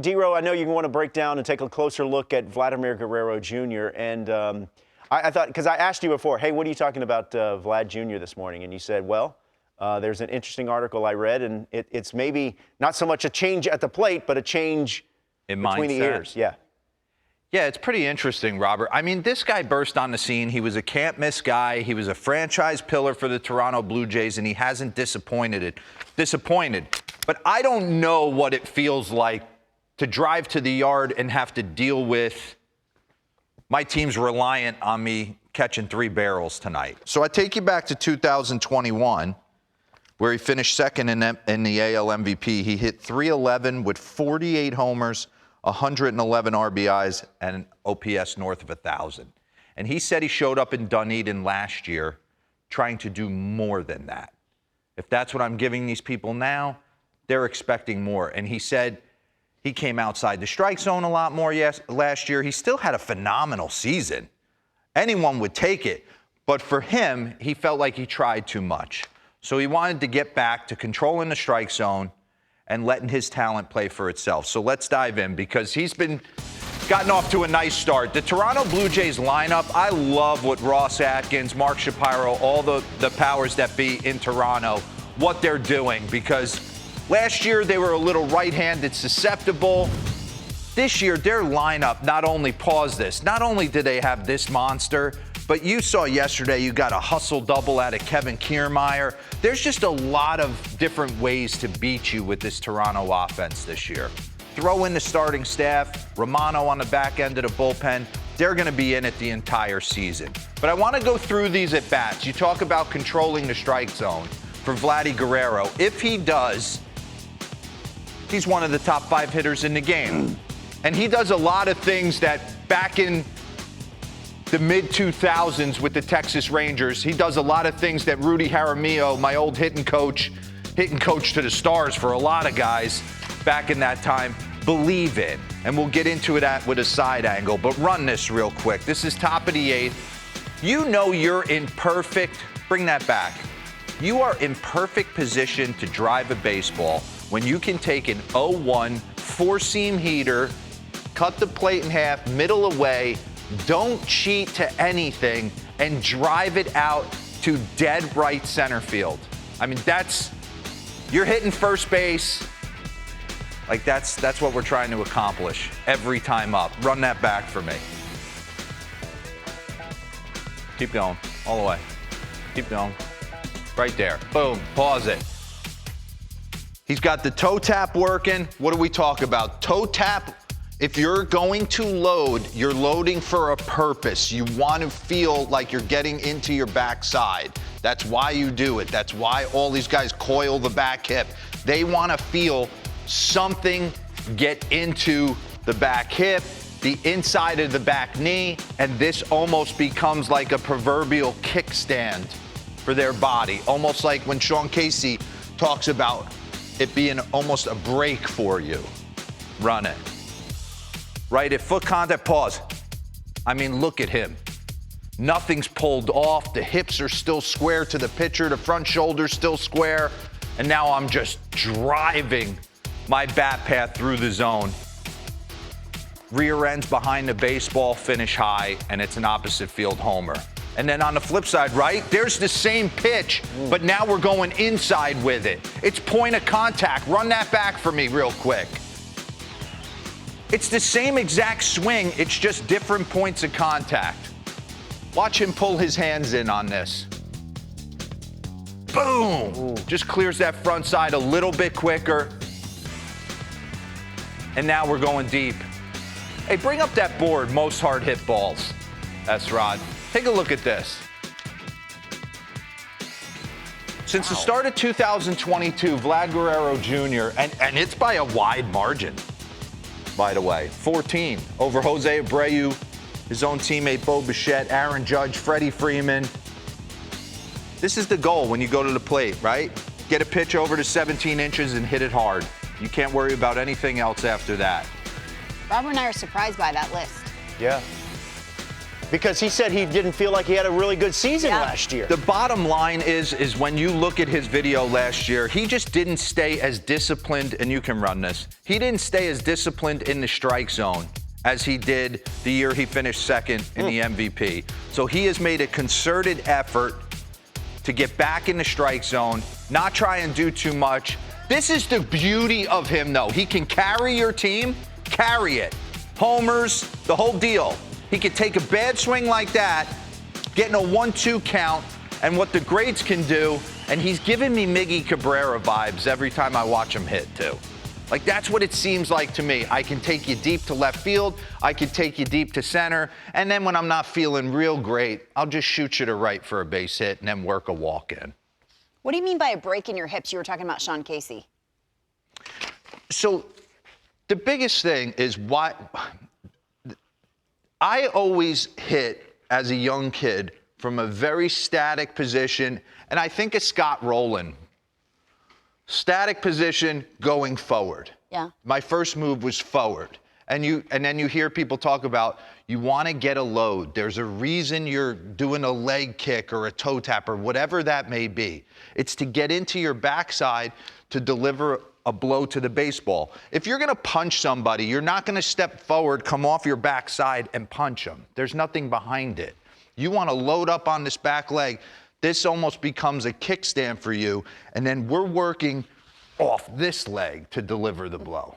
D-Ro, I know you want to break down and take a closer look at Vladimir Guerrero Jr. And I thought, because I asked you before, hey, what are you talking about Vlad Jr. this morning? And you said, well, there's an interesting article I read, and it's maybe not so much a change at the plate, but a change in between mindset. the ears. Yeah. Yeah, it's pretty interesting, Robert. I mean, this guy burst on the scene. He was a can't-miss guy. He was a franchise pillar for the Toronto Blue Jays, and he hasn't disappointed. But I don't know what it feels like to drive to the yard and have to deal with my team's reliant on me catching 3 barrels tonight. So I take you back to 2021, where he finished second in the AL MVP. He hit .311 with 48 homers, 111 RBIs, and an OPS north of 1,000. And he said he showed up in Dunedin last year trying to do more than that. If that's what I'm giving these people now, they're expecting more. And he said he came outside the strike zone a lot more last year. He still had a phenomenal season. Anyone would take it. But for him, he felt like he tried too much. So he wanted to get back to controlling the strike zone and letting his talent play for itself. So let's dive in, because he's gotten off to a nice start. The Toronto Blue Jays lineup, I love what Ross Atkins, Mark Shapiro, all the powers that be in Toronto, what they're doing, because last year they were a little right-handed susceptible. This year, their lineup not only not only did they have this monster, but you saw yesterday you got a hustle double out of Kevin Kiermaier. There's just a lot of different ways to beat you with this Toronto offense this year. Throw in the starting staff, Romano on the back end of the bullpen. They're going to be in it the entire season. But I want to go through these at-bats. You talk about controlling the strike zone for Vladdy Guerrero. If he does, he's one of the top 5 hitters in the game. And he does a lot of things that back in the mid-2000s with the Texas Rangers, he does a lot of things that Rudy Jaramillo, my old hitting coach to the stars for a lot of guys back in that time, believe in. And we'll get into that with a side angle. But run this real quick. This is top of the 8th. You know you're in perfect, bring that back. You are in perfect position to drive a baseball when you can take an 0-1 four-seam heater, cut the plate in half, middle away, don't cheat to anything, and drive it out to dead right center field. I mean, you're hitting first base. Like, that's what we're trying to accomplish every time up. Run that back for me. Keep going, all the way. Keep going. Right there. Boom, pause it. He's got the toe tap working. What do we talk about? Toe tap, if you're going to load, you're loading for a purpose. You want to feel like you're getting into your backside. That's why you do it. That's why all these guys coil the back hip. They want to feel something get into the back hip, the inside of the back knee, and this almost becomes like a proverbial kickstand for their body. Almost like when Sean Casey talks about it being almost a break for you. Run it. Right at foot contact, pause. I mean, look at him. Nothing's pulled off. The hips are still square to the pitcher. The front shoulder's still square. And now I'm just driving my bat path through the zone. Rear ends behind the baseball, finish high, and it's an opposite field homer. And then on the flip side, right, there's the same pitch, but now we're going inside with it. It's point of contact. Run that back for me real quick. It's the same exact swing, it's just different points of contact. Watch him pull his hands in on this. Boom! Ooh. Just clears that front side a little bit quicker. And now we're going deep. Hey, bring up that board, most hard hit balls. That's Rod. Take a look at this. Since the start of 2022, Vlad Guerrero Jr., and it's by a wide margin, by the way, 14 over Jose Abreu, his own teammate Bo Bichette, Aaron Judge, Freddie Freeman. This is the goal when you go to the plate, right? Get a pitch over to 17 inches and hit it hard. You can't worry about anything else after that. Robert and I are surprised by that list. Yeah. because he said he didn't feel like he had a really good season last year. The bottom line is when you look at his video last year, he just didn't stay as disciplined, and you can run this. He didn't stay as disciplined in the strike zone as he did the year he finished second in the MVP. So he has made a concerted effort to get back in the strike zone, not try and do too much. This is the beauty of him, though. He can carry your team, carry it. Homers, the whole deal. He could take a bad swing like that, getting a 1-2 count, and what the greats can do, and he's giving me Miggy Cabrera vibes every time I watch him hit, too. Like, that's what it seems like to me. I can take you deep to left field, I can take you deep to center, and then when I'm not feeling real great, I'll just shoot you to right for a base hit and then work a walk in. What do you mean by a break in your hips? You were talking about Sean Casey. So the biggest thing is why I always hit as a young kid from a very static position, and I think of Scott Rowland. Static position going forward. Yeah. My first move was forward. And then you hear people talk about you want to get a load. There's a reason you're doing a leg kick or a toe tap or whatever that may be. It's to get into your backside to deliver a blow to the baseball. If you're going to punch somebody, you're not going to step forward, come off your backside and punch them. There's nothing behind it. You want to load up on this back leg. This almost becomes a kickstand for you, and then we're working off this leg to deliver the blow.